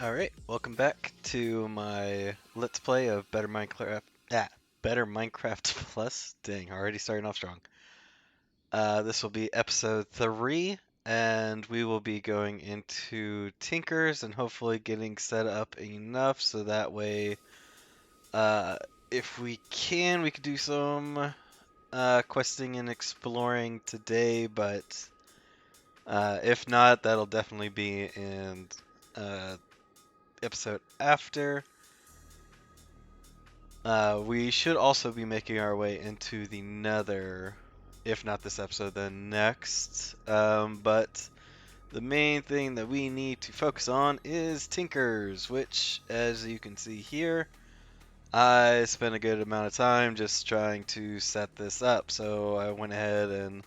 Alright, welcome back to my Let's Play of Better Minecraft Plus. Dang, already starting off strong. This will be episode 3, and we will be going into Tinkers and hopefully getting set up enough so that way, uh, if we can, we could do some questing and exploring today, but if not, that'll definitely be in uh, episode after. We should also be making our way into the Nether, if not this episode, then next. But the main thing that we need to focus on is Tinkers, which, as you can see here, I spent a good amount of time just trying to set this up. So I went ahead and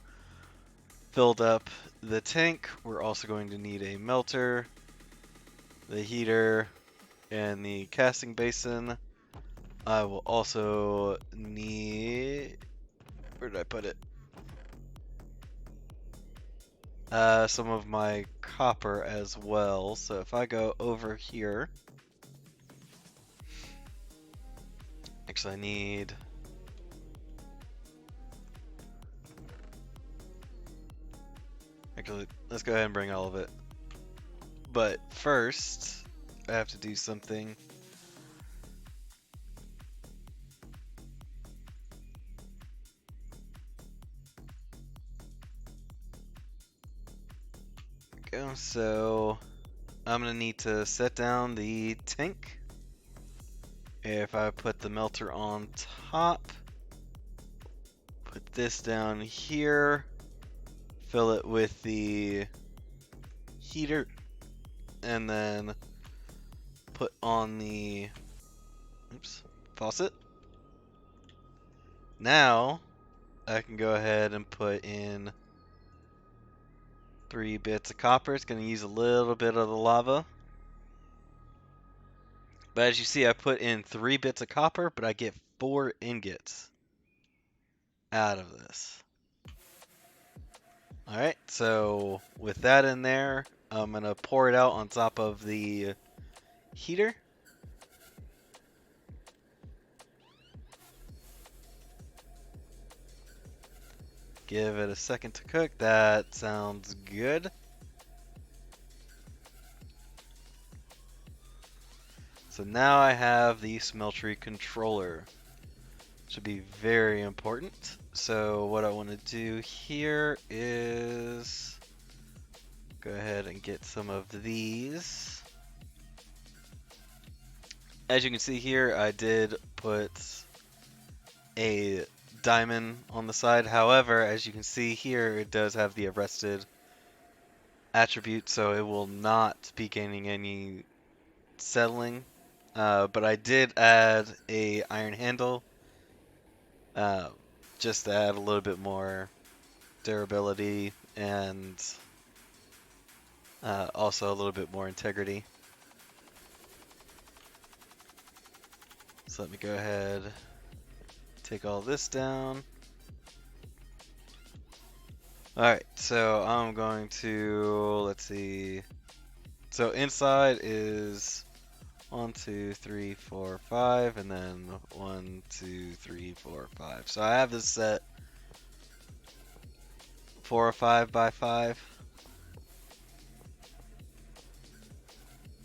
filled up the tank. We're also going to need a melter, the heater, and the casting basin. I will also need... Where did I put it? Some of my copper as well. So if I go over here... Actually, I need... Actually, let's go ahead and bring all of it. But first, I have to do something. Go. So I'm gonna need to set down the tank. If I put the melter on top, put this down here, fill it with the heater, and then put on the faucet. Now I can go ahead and put in 3 bits of copper. It's going to use a little bit of the lava. But as you see, I put in 3 bits of copper, but I get 4 ingots out of this. Alright, so with that in there, I'm going to pour it out on top of the heater. Give it a second to cook. That sounds good. So now I have the smeltery controller. Should be very important. So what I want to do here is go ahead and get some of these. As you can see here, I did put a diamond on the side. However, as you can see here, it does have the arrested attribute, so it will not be gaining any settling. But I did add a iron handle, just to add a little bit more durability and also a little bit more integrity. So let me go ahead, take all this down. Alright, so I'm going to, let's see. So inside is 1, 2, 3, 4, 5, and then 1, 2, 3, 4, 5. So I have this set 4 or 5 by 5.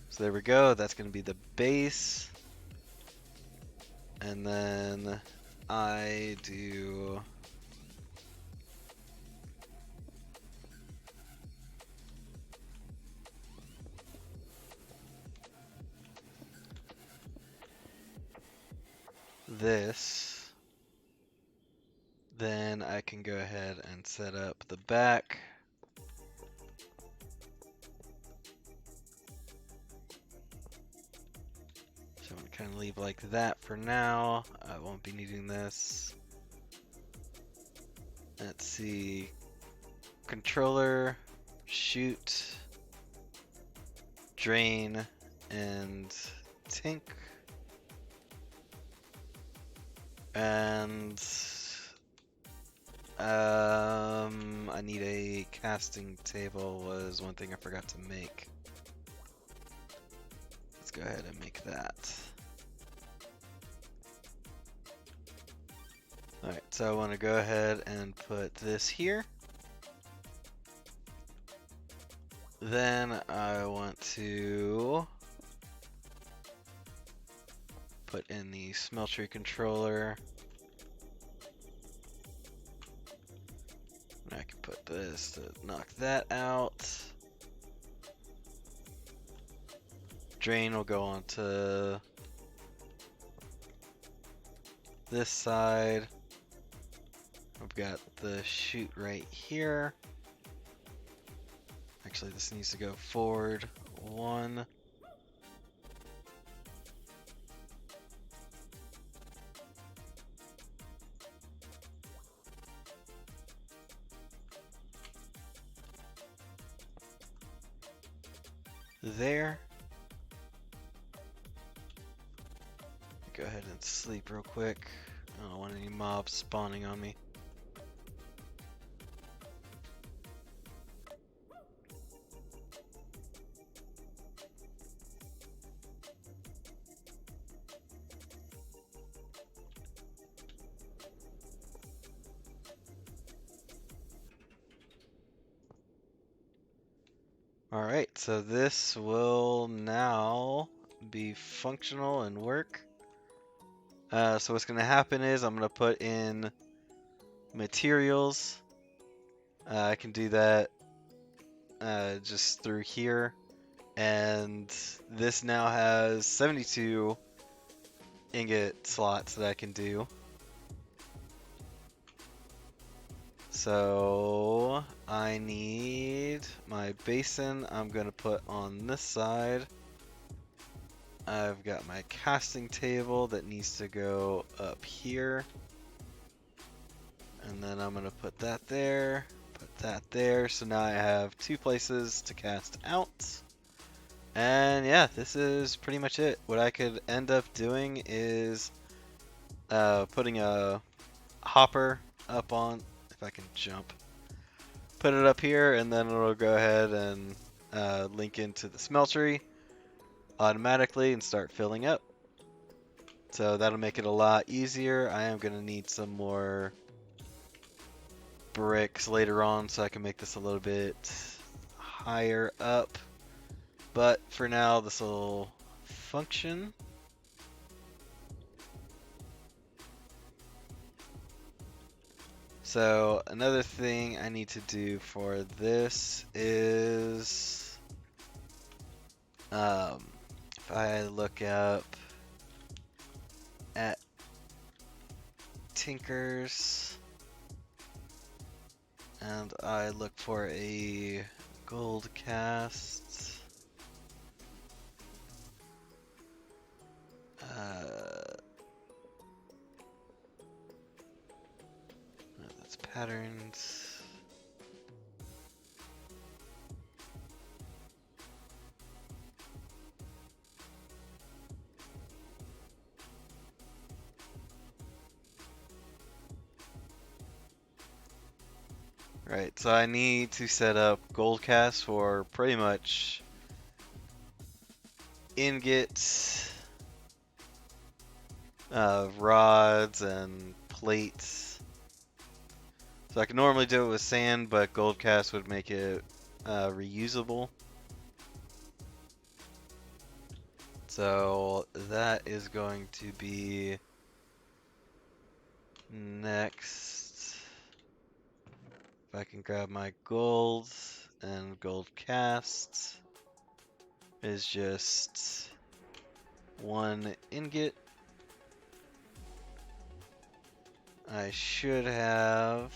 So there we go. That's going to be the base. And then I do this. Then I can go ahead and set up the back. So I'm going to kind of leave like that for now. I won't be needing this. Let's see. Controller, shoot, drain, and tink. And I need a casting table was one thing I forgot to make. go ahead and make that. Alright, so I want to go ahead and put this here. Then I want to put in the smeltery controller. And I can put this to knock that out. Drain will go onto this side. I've got the chute right here. Actually, this needs to go forward 1. There. Go ahead and sleep real quick. I don't want any mobs spawning on me. Alright, so this will now be functional and work. So what's going to happen is I'm going to put in materials. I can do that just through here. And this now has 72 ingot slots that I can do. So I need my basin. I'm going to put on this side. I've got my casting table that needs to go up here. And then I'm going to put that there, put that there. So now I have 2 places to cast out. And yeah, this is pretty much it. What I could end up doing is putting a hopper up on, if I can jump, put it up here, and then it'll go ahead and link into the smeltery automatically and start filling up. So that'll make it a lot easier. I am going to need some more bricks later on so I can make this a little bit higher up. But for now, this will function. So another thing I need to do for this is, if I look up at Tinkers and I look for a gold cast, that's patterns. Right, so I need to set up gold cast for pretty much ingots, rods, and plates. So I can normally do it with sand, but gold cast would make it reusable. So that is going to be next. If I can grab my gold, and gold cast is just 1 ingot. I should have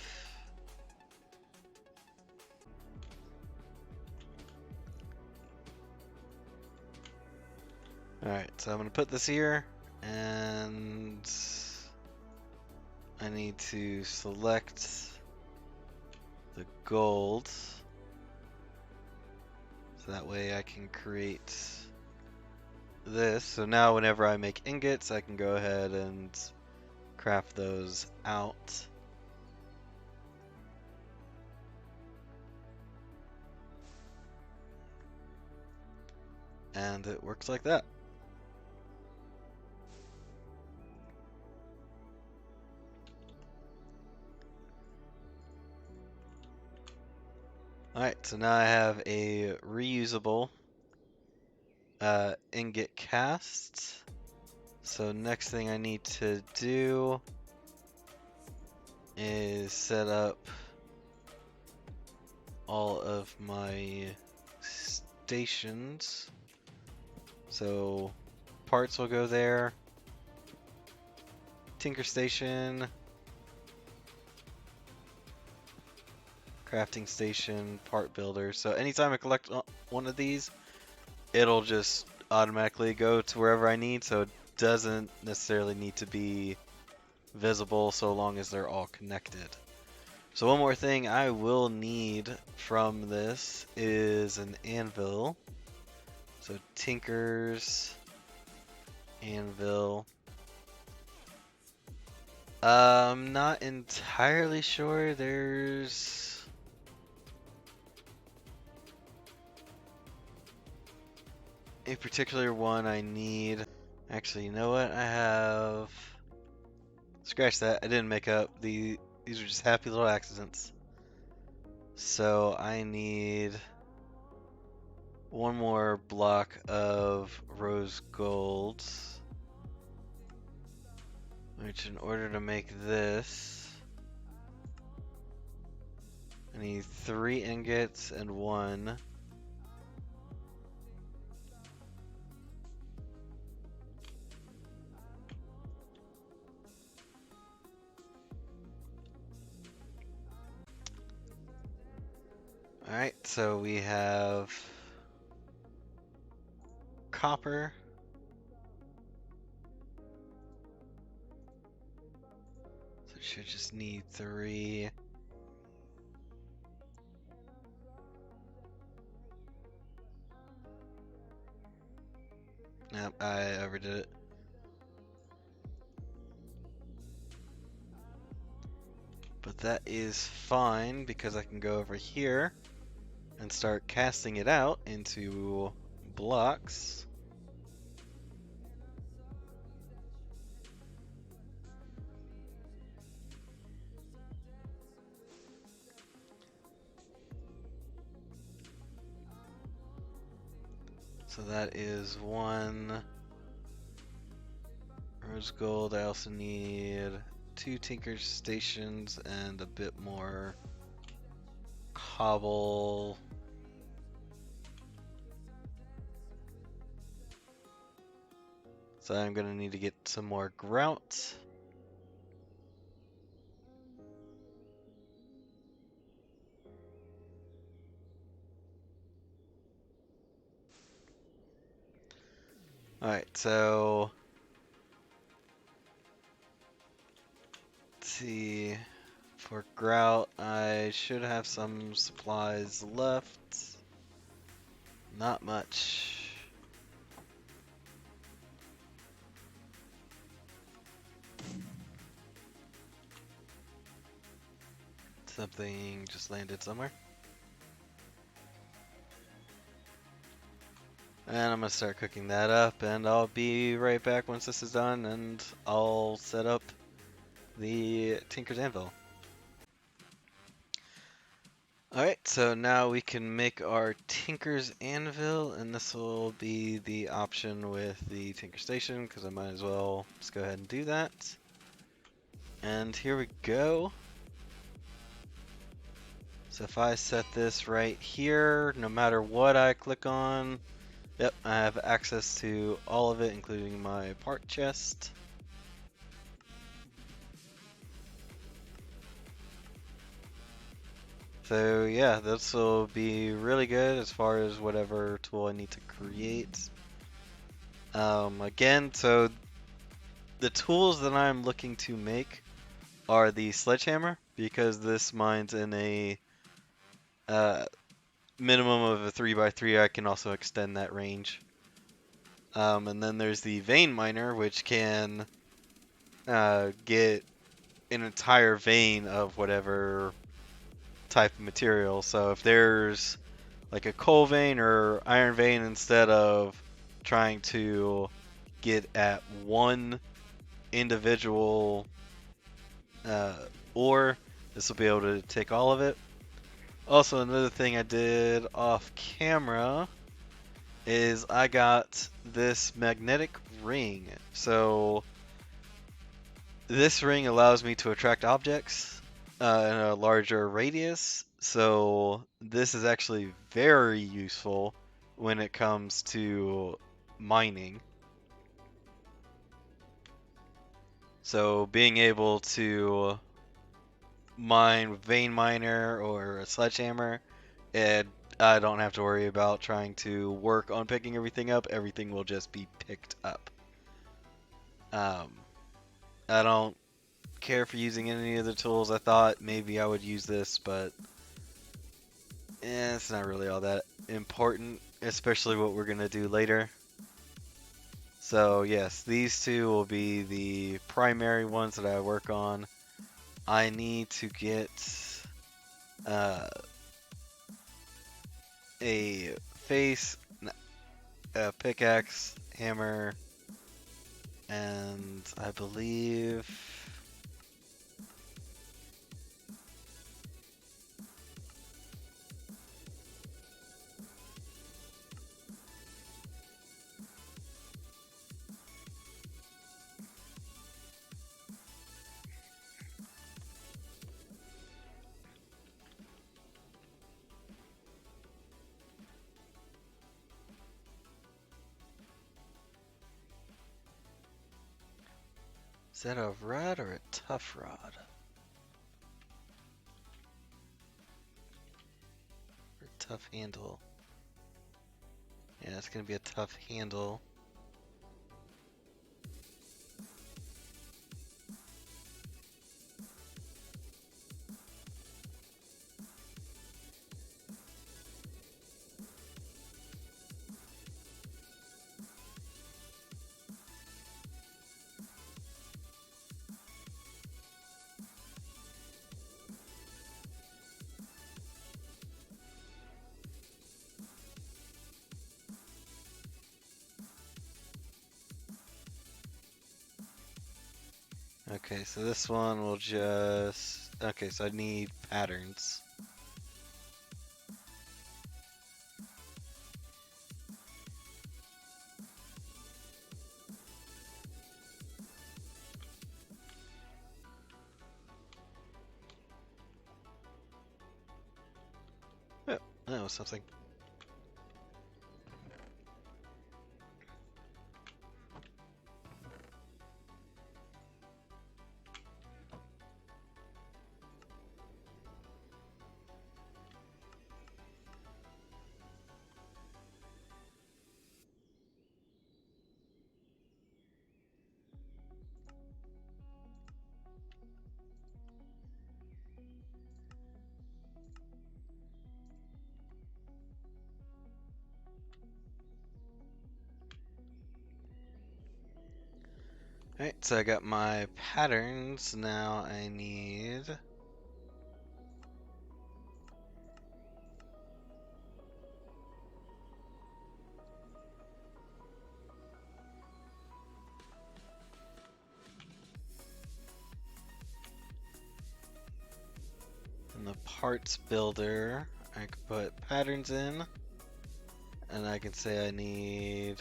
Alright, so I'm going to put this here, and I need to select the gold, so that way I can create this. So now whenever I make ingots, I can go ahead and craft those out. And it works like that. Alright, so now I have a reusable ingot cast. So next thing I need to do is set up all of my stations. So parts will go there. Tinker station. Crafting station, part builder. So anytime I collect one of these, it'll just automatically go to wherever I need, so it doesn't necessarily need to be visible so long as they're all connected. So one more thing I will need from this is an anvil. So Tinker's anvil. I'm not entirely sure. There's a particular one I need. Actually, you know what? I have... Scratch that. I didn't make up. These are just happy little accidents. So I need one more block of rose gold. Which, in order to make this, I need 3 ingots and 1. Alright, so we have copper. So it should just need 3. Nope, I overdid it. But that is fine because I can go over here and start casting it out into blocks. So that is 1 rose gold. I also need 2 tinker stations and a bit more cobble. So I'm gonna need to get some more grout. Alright, so let's see. For grout, I should have some supplies left. Not much. Something just landed somewhere. And I'm gonna start cooking that up, and I'll be right back once this is done, and I'll set up the Tinker's Anvil. Alright, so now we can make our Tinker's Anvil, and this will be the option with the Tinker Station, because I might as well just go ahead and do that. And here we go. So if I set this right here, no matter what I click on, yep, I have access to all of it, including my part chest. So yeah, this will be really good as far as whatever tool I need to create. Again, so the tools that I'm looking to make are the sledgehammer, because this mines in a minimum of a 3x3. I can also extend that range. And then there's the vein miner, which can get an entire vein of whatever type of material. So if there's like a coal vein or iron vein, instead of trying to get at one individual ore, this will be able to take all of it. Also, another thing I did off camera is I got this magnetic ring. So this ring allows me to attract objects in a larger radius. So this is actually very useful when it comes to mining. So being able to mine with vein miner or a sledgehammer, and I don't have to worry about trying to work on picking everything up. Everything will just be picked up. Um, I don't care for using any of the tools. I thought maybe I would use this, but it's not really all that important, especially what we're gonna do later. So yes, these two will be the primary ones that I work on. I need to get uh, a face, a pickaxe, hammer, and I believe is that a rod or a tough rod? Or a tough handle? Yeah, it's gonna be a tough handle. Okay, so this one will just... Okay, so I need patterns. Oh, that was something. Alright, so I got my patterns. Now I need... In the parts builder, I can put patterns in. And I can say I need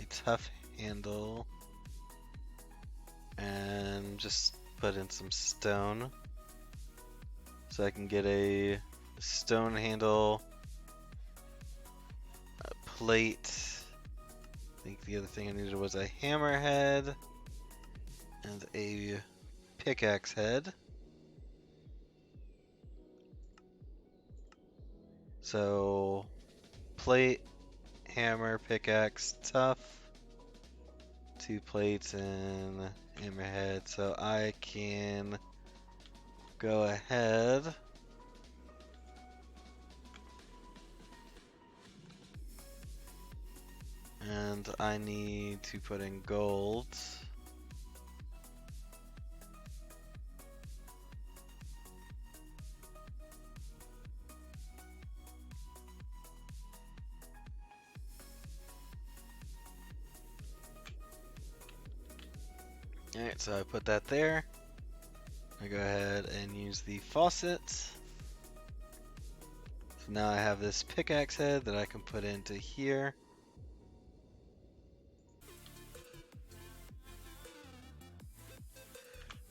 a tough handle. And just put in some stone. So I can get a stone handle, a plate. I think the other thing I needed was a hammerhead and a pickaxe head. So plate, hammer, pickaxe, tough, 2 plates and hammerhead. So I can go ahead and I need to put in gold. Alright, so I put that there. I go ahead and use the faucet. Now I have this pickaxe head that I can put into here.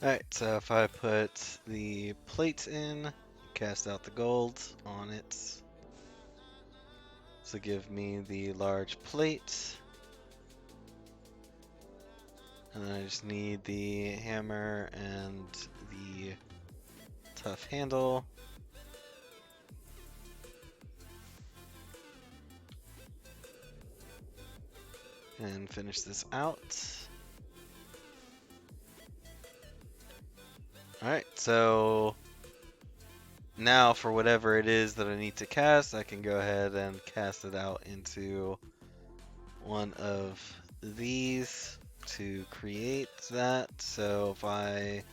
Alright, so if I put the plates in, cast out the gold on it. So give me the large plate. And then I just need the hammer and the tough handle. And finish this out. Alright, so now for whatever it is that I need to cast, I can go ahead and cast it out into one of these to create that. So if I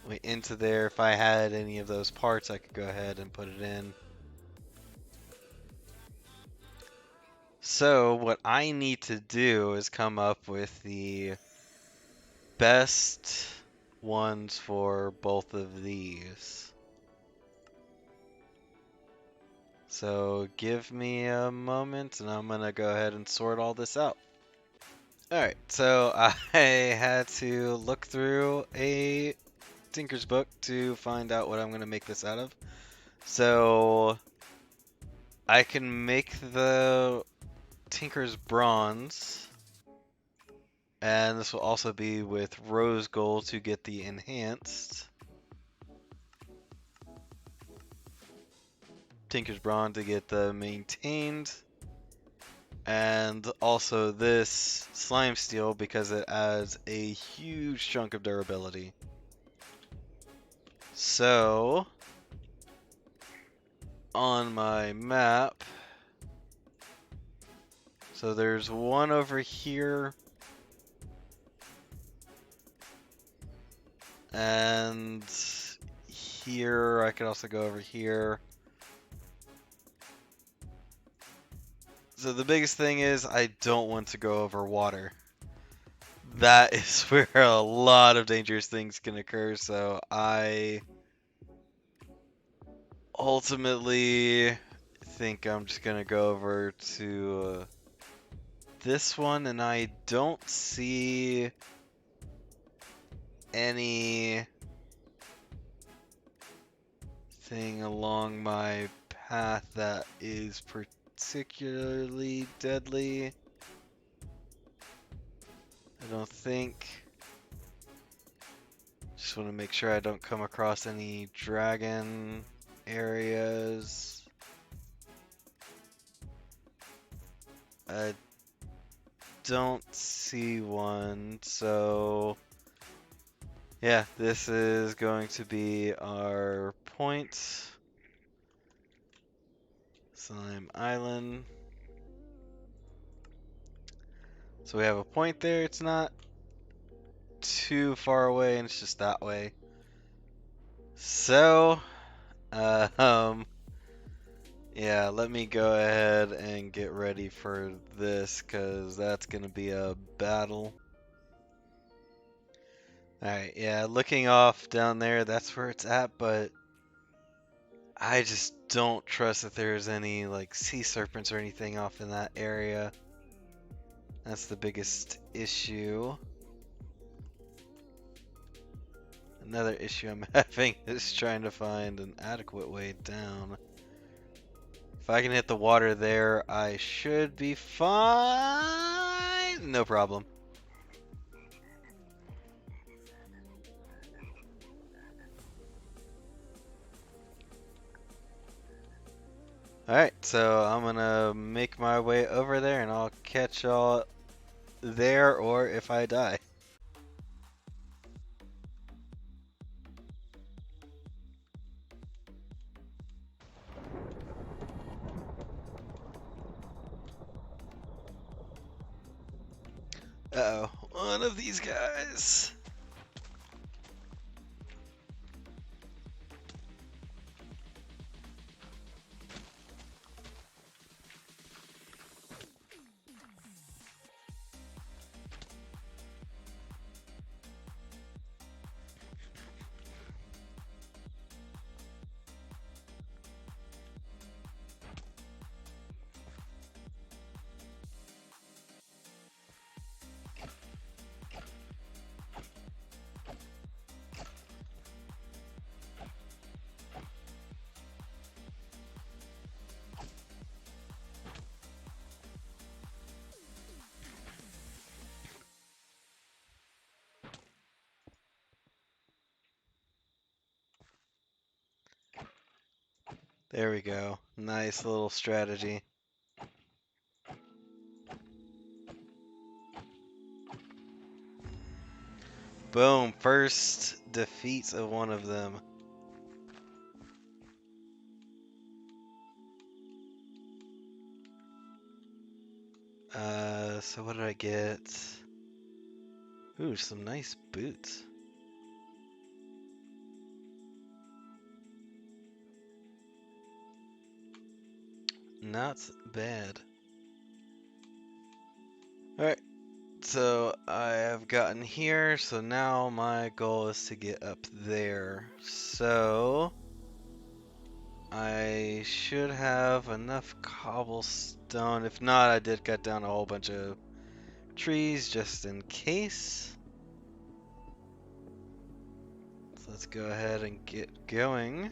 went into there, if I had any of those parts, I could go ahead and put it in. So what I need to do is come up with the best ones for both of these. So give me a moment and I'm gonna go ahead and sort all this out. Alright, so I had to look through a Tinker's book to find out what I'm gonna make this out of. So I can make the Tinker's bronze, and this will also be with rose gold to get the enhanced. Tinker's bronze to get the maintained. And also this slime steel because it adds a huge chunk of durability. So on my map, so there's one over here, and here I could also go over here. So the biggest thing is I don't want to go over water. That is where a lot of dangerous things can occur, so I ultimately think I'm just gonna go over to this one, and I don't see anything along my path that is particularly deadly. I don't think. Just want to make sure I don't come across any dragon areas. I don't see one, so yeah, this is going to be our point. Slime Island. So we have a point there. It's not too far away, and it's just that way. So, yeah, let me go ahead and get ready for this, because that's going to be a battle. Alright, yeah, looking off down there, that's where it's at, but I just don't trust that there's any, like, sea serpents or anything off in that area. That's the biggest issue. Another issue I'm having is trying to find an adequate way down. If I can hit the water there, I should be fine. No problem. Alright, so I'm gonna make my way over there and I'll catch y'all there or if I die. Uh-oh, one of these guys. There we go. Nice little strategy. Boom. First defeats of one of them. So what did I get? Ooh, some nice boots. Not bad. Alright, so I have gotten here, so now my goal is to get up there. So I should have enough cobblestone. If not, I did cut down a whole bunch of trees just in case. So let's go ahead and get going.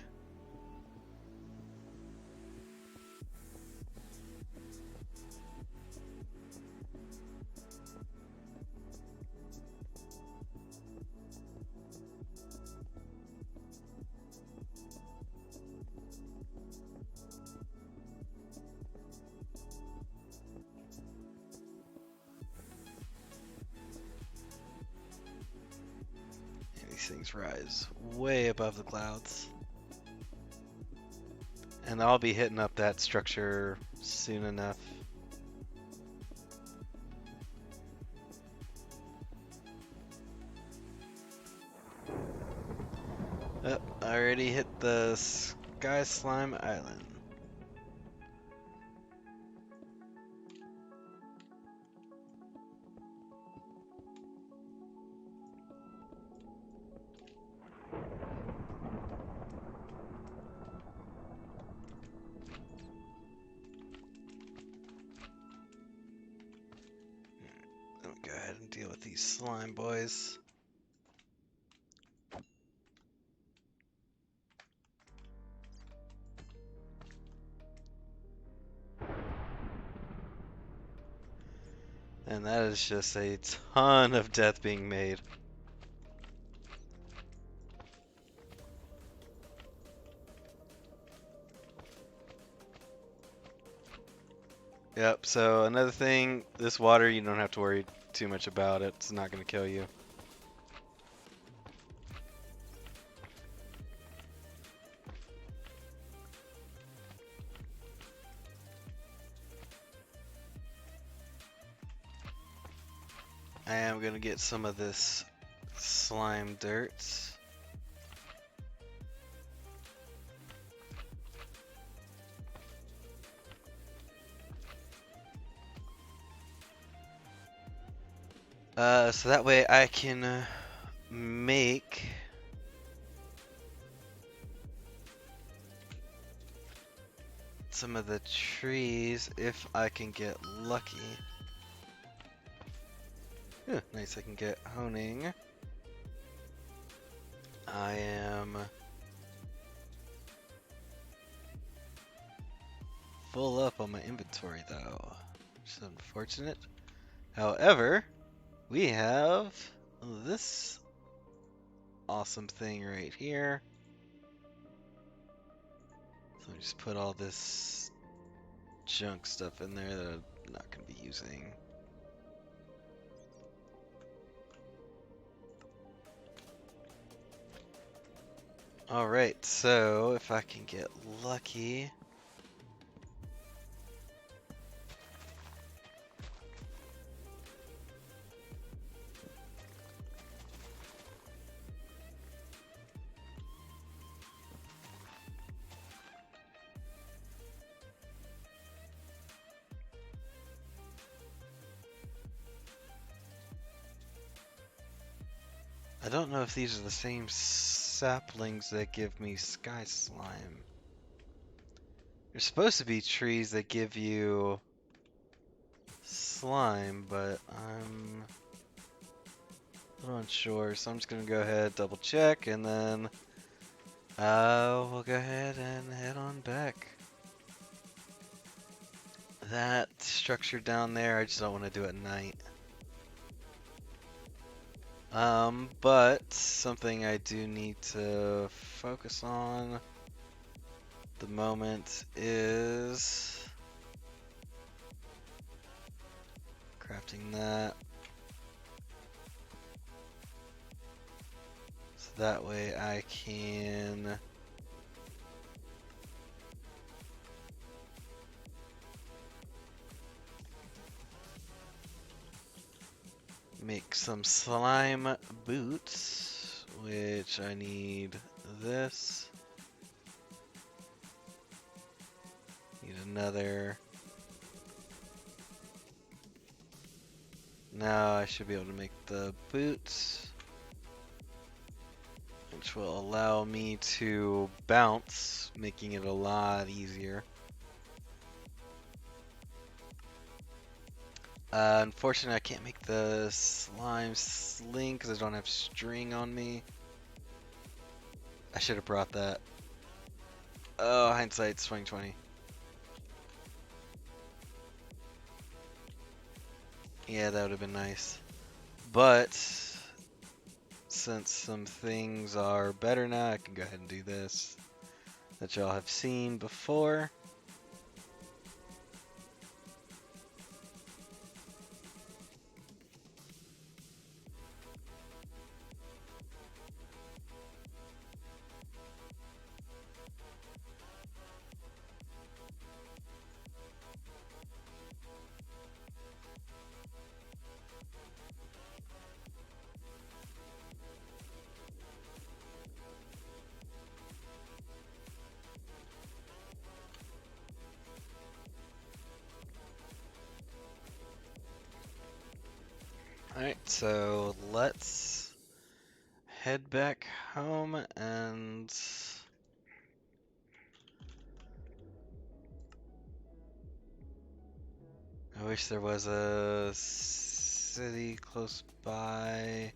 These things rise way above the clouds. And I'll be hitting up that structure soon enough. Oh, I already hit the Sky Slime Island. Let me go ahead and deal with these slime boys. And that is just a ton of death being made. Yep, so another thing, this water, you don't have to worry too much about it. It's not going to kill you. I am going to get some of this slime dirt. So that way I can make some of the trees if I can get lucky. Ooh, nice, I can get honing. I am full up on my inventory though, which is unfortunate. However, we have this awesome thing right here. So I just put all this junk stuff in there that I'm not going to be using. Alright, so if I can get lucky. I don't know if these are the same saplings that give me sky slime. There's supposed to be trees that give you slime, but I'm a little unsure, so I'm just gonna go ahead, double check, and then we'll go ahead and head on back. That structure down there, I just don't want to do at night. But something I do need to focus on. the moment is crafting that. So that way I can make some slime boots, which I need this. Need another. Now I should be able to make the boots, which will allow me to bounce, making it a lot easier. Unfortunately, I can't make the slime sling because I don't have string on me. I should have brought that. Oh, hindsight's 2020. Yeah, that would have been nice. But since some things are better now, I can go ahead and do this that y'all have seen before. Alright, so let's head back home and I wish there was a city close by.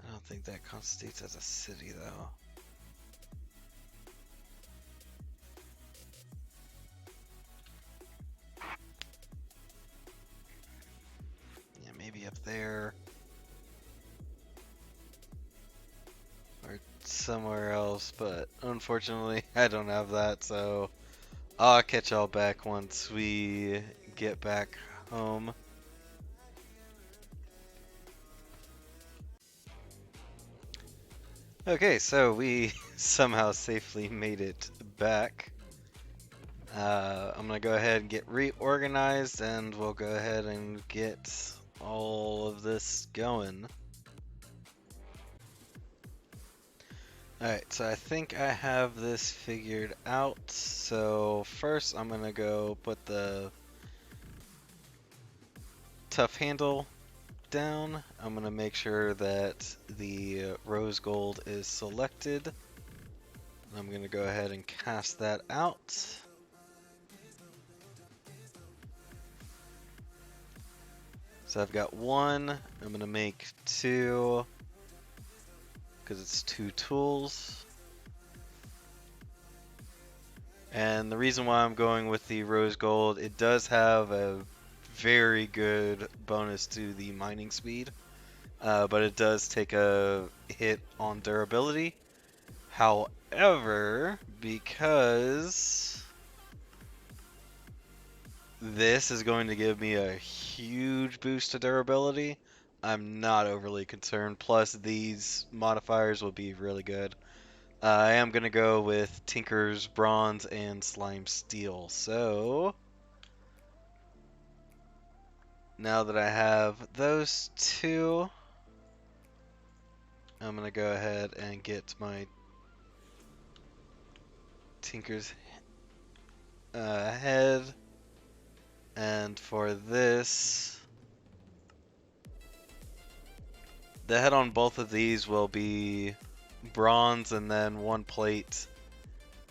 I don't think that constitutes as a city though. Yeah, maybe up there. Or somewhere else, but unfortunately I don't have that, so I'll catch y'all back once we get back home. Okay, so we somehow safely made it back. I'm gonna go ahead and get reorganized and we'll go ahead and get all of this going. Alright, so I think I have this figured out. So first I'm gonna go put the tough handle down. I'm gonna make sure that the rose gold is selected. I'm gonna go ahead and cast that out. So I've got one. I'm gonna make two because it's two tools. And the reason why I'm going with the rose gold, it does have a very good bonus to the mining speed, but it does take a hit on durability. However, because this is going to give me a huge boost to durability, I'm not overly concerned. Plus, these modifiers will be really good. I am going to go with Tinker's Bronze and Slime Steel. So, now that I have those two, I'm going to go ahead and get my Tinker's head. And for this, the head on both of these will be bronze, and then one plate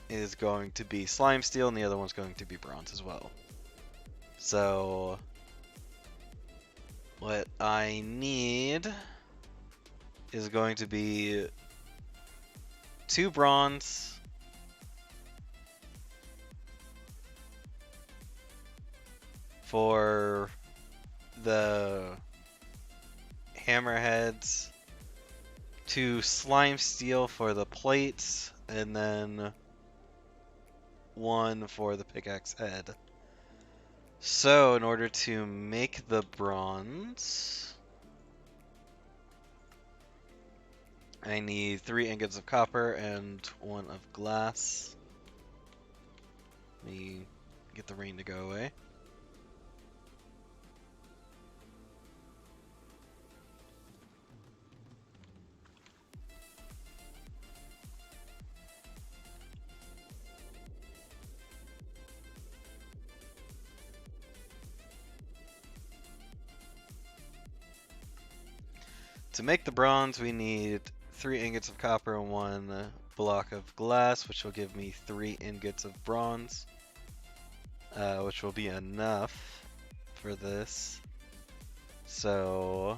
is going to be slime steel, and the other one's going to be bronze as well. So, what I need is going to be 2 bronze, for the hammerheads, 2 slime steel for the plates, and then 1 for the pickaxe head. So in order to make the bronze, I need 3 ingots of copper and 1 of glass. Let me get the rain to go away. To make the bronze, we need 3 ingots of copper and 1 block of glass, which will give me 3 ingots of bronze, which will be enough for this. So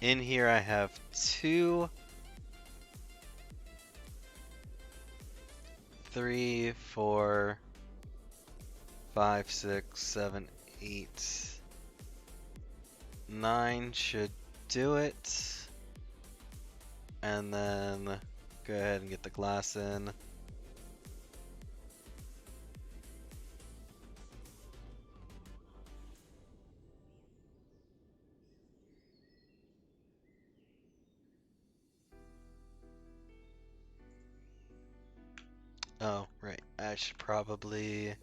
in here I have 2, 3, 4, 5, 6, 7, 8, 9 should do it. And then go ahead and get the glass in. Oh, right. I should probably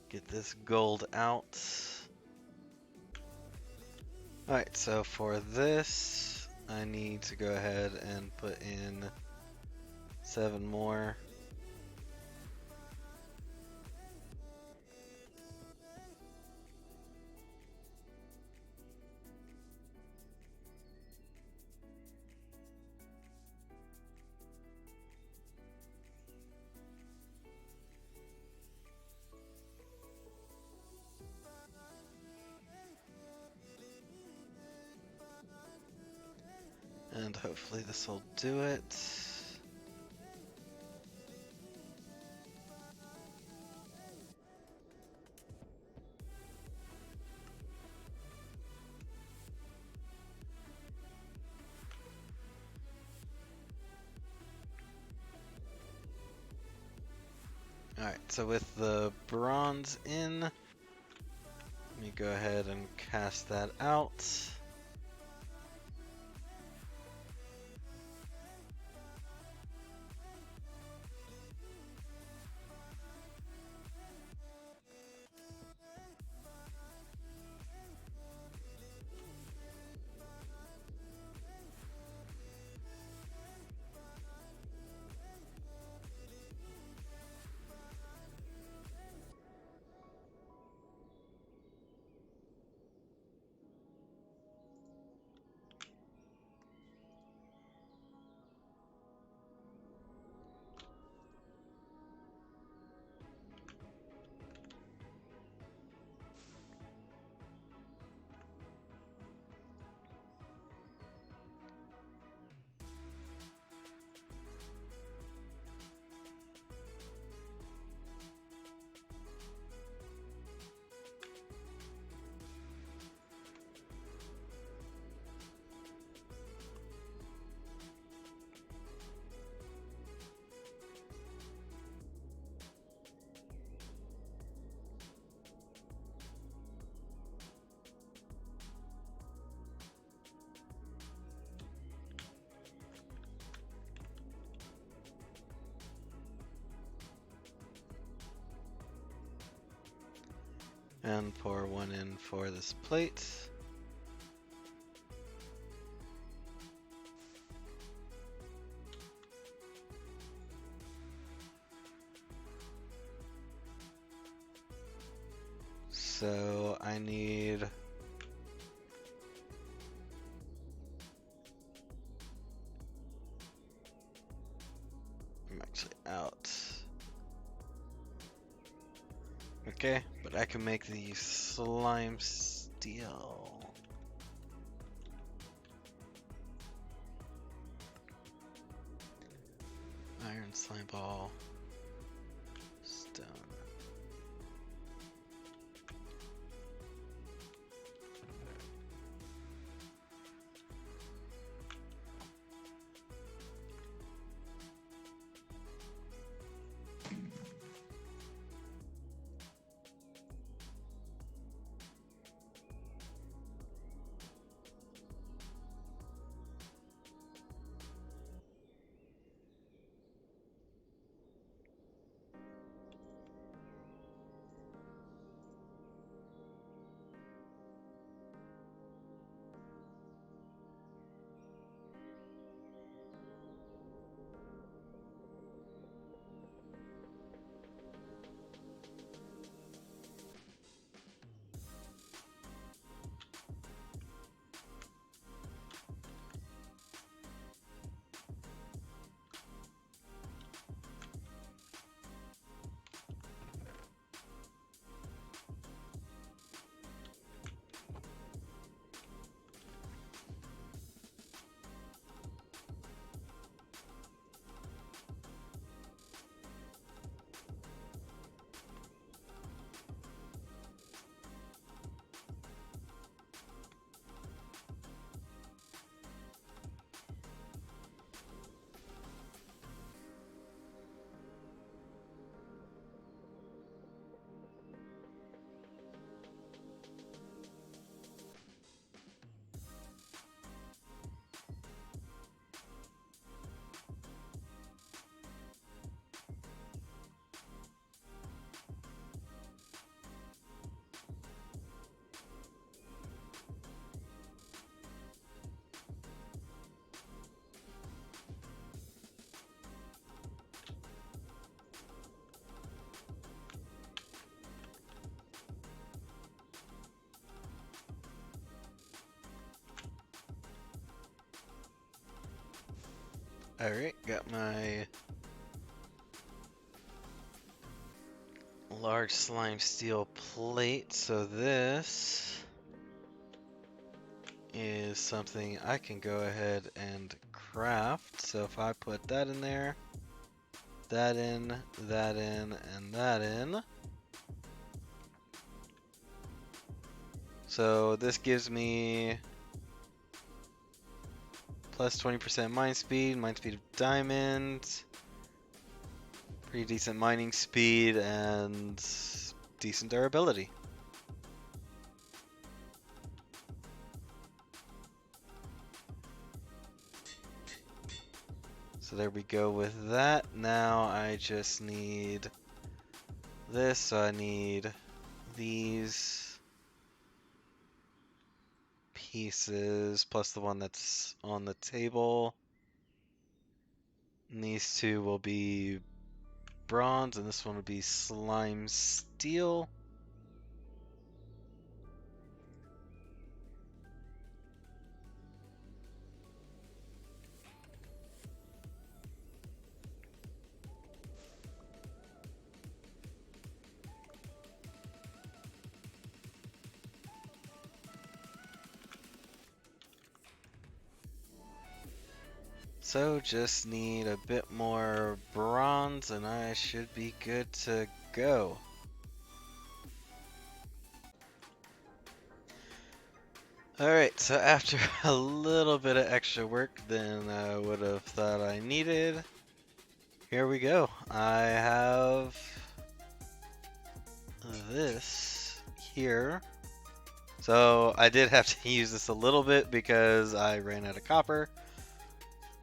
get this gold out. Alright, so for this, I need to go ahead and put in 7 more. And hopefully this will do it. Alright, so with the bronze in, let me go ahead and cast that out. And pour 1 in for this plate. So I need I'm actually out. Okay, but I can make the slime steel. Iron slime ball. Stone. Alright, got my large slime steel plate, so this is something I can go ahead and craft. So if I put that in there, that in, that in, and that in. So this gives me plus 20% mine speed of diamond, pretty decent mining speed, and decent durability. So there we go with that. Now I just need this, so I need these pieces plus the one that's on the table. And these two will be bronze, and this one will be slime steel. So just need a bit more bronze and I should be good to go. Alright, so after a little bit of extra work than I would have thought I needed, here we go. I have this here. So I did have to use this a little bit because I ran out of copper,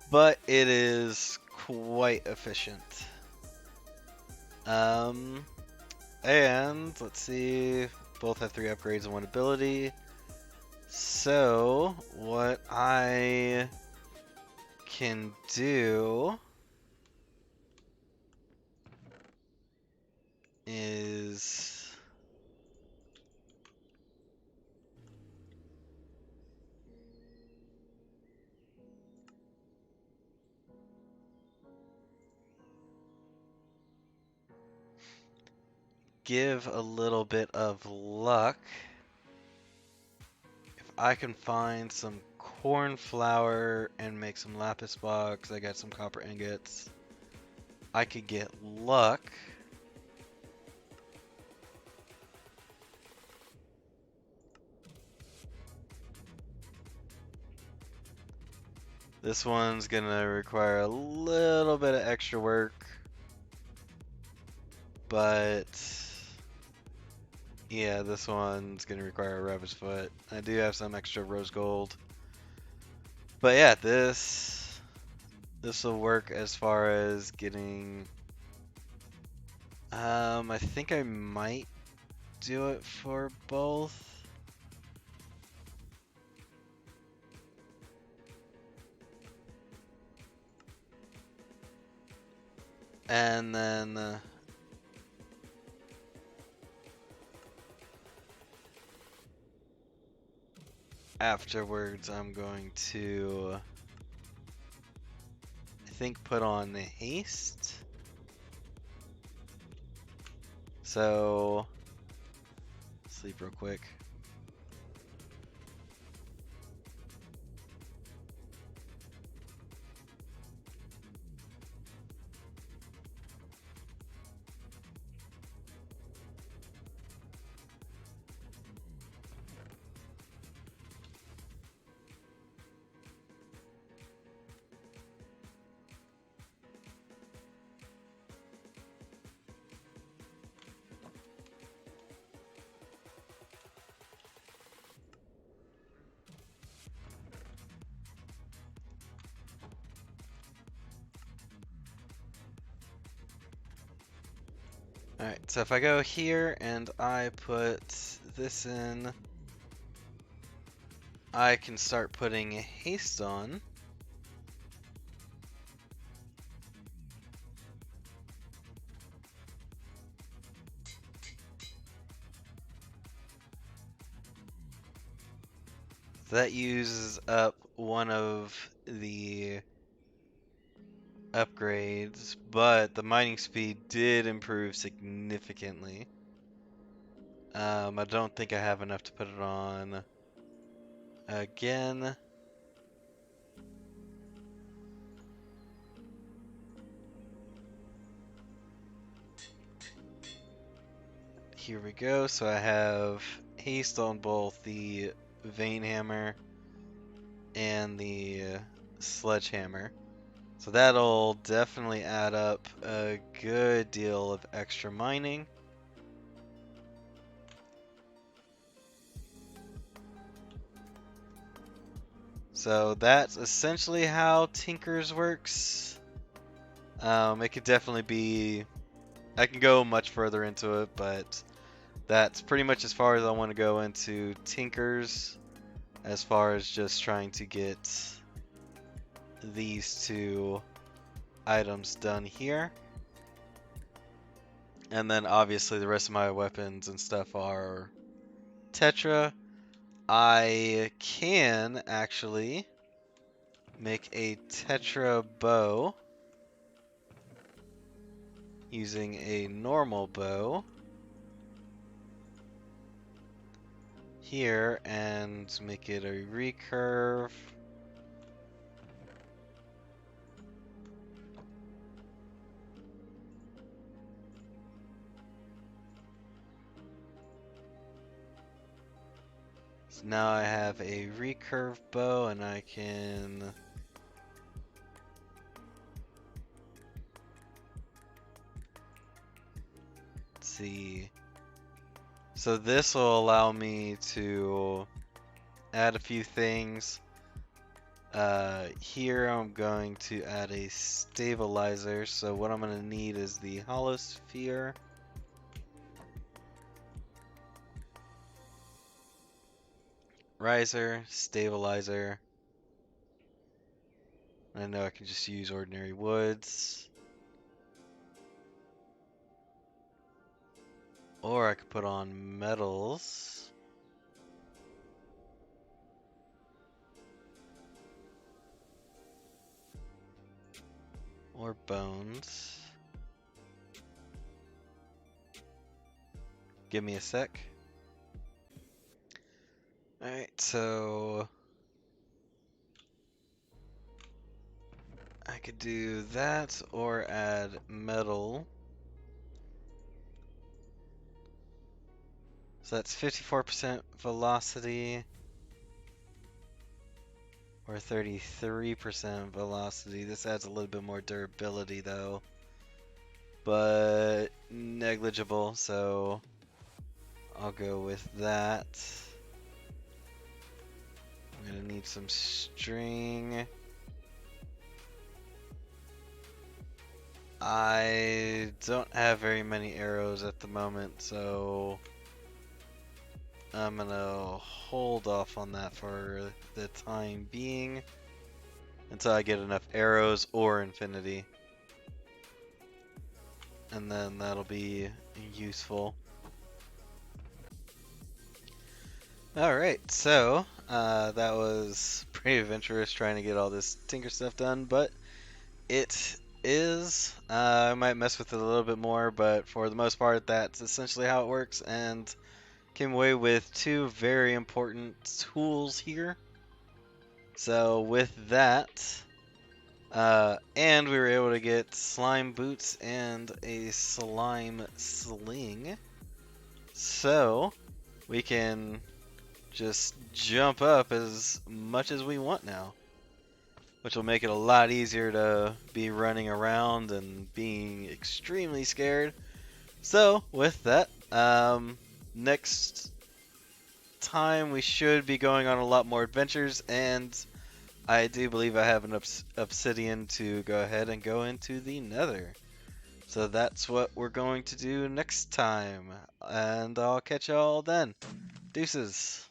but it is quite efficient. And let's see, both have 3 upgrades and 1 ability. So what I can do is give a little bit of luck. If I can find some corn flour and make some lapis box, I got some copper ingots, I could get luck. This one's gonna require a little bit of extra work, but yeah, this one's gonna require a rabbit's foot. I do have some extra rose gold. But yeah, this will work as far as getting I think I might do it for both. And then afterwards I'm going to, I think, put on haste. So sleep real quick. Alright, so if I go here and I put this in, I can start putting haste on. That uses up one of the upgrades, but the mining speed did improve significantly. I don't think I have enough to put it on again. Here we go. So I have haste on both the vein hammer and the sledgehammer. So that'll definitely add up a good deal of extra mining. So that's essentially how Tinkers works. It could definitely be... I can go much further into it, but that's pretty much as far as I want to go into Tinkers, as far as just trying to get these two items done here. And then obviously the rest of my weapons and stuff are Tetra. I can actually make a Tetra bow using a normal bow here and make it a recurve. So now I have a recurve bow and I can see. So this will allow me to add a few things. Here I'm going to add a stabilizer. So what I'm going to need is the hollow sphere. Riser, stabilizer. I know I can just use ordinary woods. Or I could put on metals. Or bones. Give me a sec. Alright, so I could do that or add metal. So that's 54% velocity or 33% velocity. This adds a little bit more durability though, but negligible, so I'll go with that. I'm gonna need some string. I don't have very many arrows at the moment, so I'm gonna hold off on that for the time being until I get enough arrows or infinity. And then that'll be useful. Alright, so that was pretty adventurous trying to get all this Tinker stuff done, but it is. I might mess with it a little bit more, but for the most part, that's essentially how it works, and came away with two very important tools here. So with that, and we were able to get slime boots and a slime sling. So we can just jump up as much as we want now, which will make it a lot easier to be running around and being extremely scared. So with that, next time we should be going on a lot more adventures, and I do believe I have an obsidian to go ahead and go into the nether. So that's what we're going to do next time, and I'll catch y'all then. Deuces.